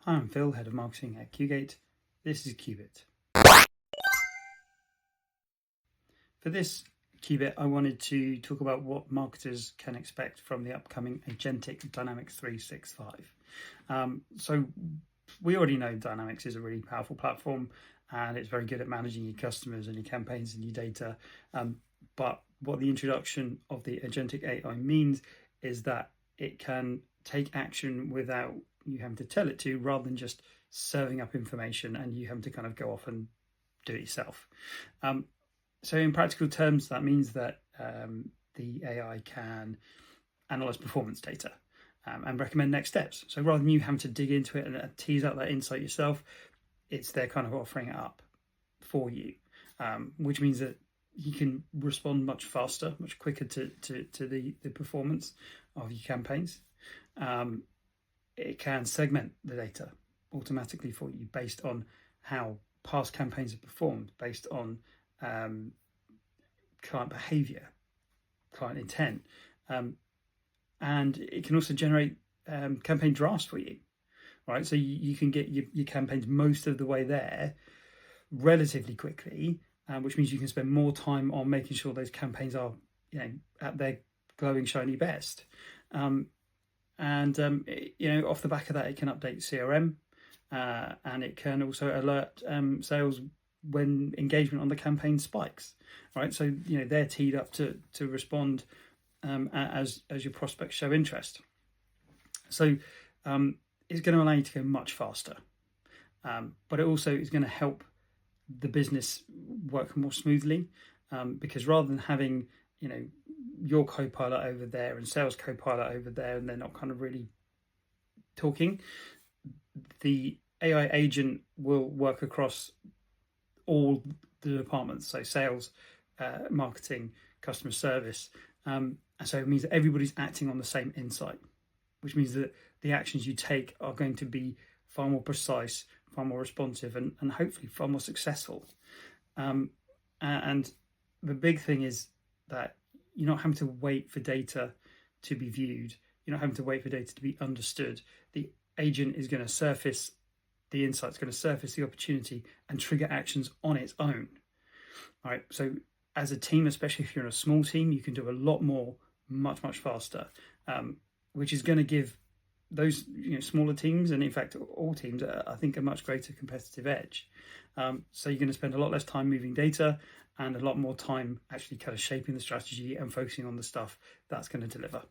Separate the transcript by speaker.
Speaker 1: Hi, I'm Phil, Head of Marketing at QGate. This is QBit. For this QBit, I wanted to talk about what marketers can expect from the upcoming Agentic Dynamics 365. So we already know Dynamics is a really powerful platform and it's very good at managing your customers and your campaigns and your data. But what the introduction of the Agentic AI means is that it can take action without you having to tell it to, rather than just serving up information and you having to kind of go off and do it yourself. So in practical terms, that means that the AI can analyze performance data and recommend next steps. So rather than you having to dig into it and tease out that insight yourself, it's they're kind of offering it up for you, which means that you can respond much faster, much quicker to the performance of your campaigns. It can segment the data automatically for you based on how past campaigns have performed, based on client behavior, client intent, and it can also generate campaign drafts for you, right? So you can get your campaigns most of the way there relatively quickly, which means you can spend more time on making sure those campaigns are, at their glowing, shiny best. Off the back of that, it can update CRM, and it can also alert sales when engagement on the campaign spikes, right? So they're teed up to respond as your prospects show interest. So it's going to allow you to go much faster, but it also is going to help the business work more smoothly, because rather than having your co-pilot over there and sales co-pilot over there and they're not kind of really talking, the AI agent will work across all the departments, so sales, marketing, customer service, and so it means that everybody's acting on the same insight, which means that the actions you take are going to be far more precise, far more responsive, and hopefully far more successful. And the big thing is that you're not having to wait for data to be viewed. You're not having to wait for data to be understood. The agent is going to surface the insights, going to surface the opportunity and trigger actions on its own. All right. So as a team, especially if you're in a small team, you can do a lot more, much, much faster, which is going to give those smaller teams, and in fact all teams, I think, a much greater competitive edge. So you're going to spend a lot less time moving data and a lot more time actually kind of shaping the strategy and focusing on the stuff that's going to deliver.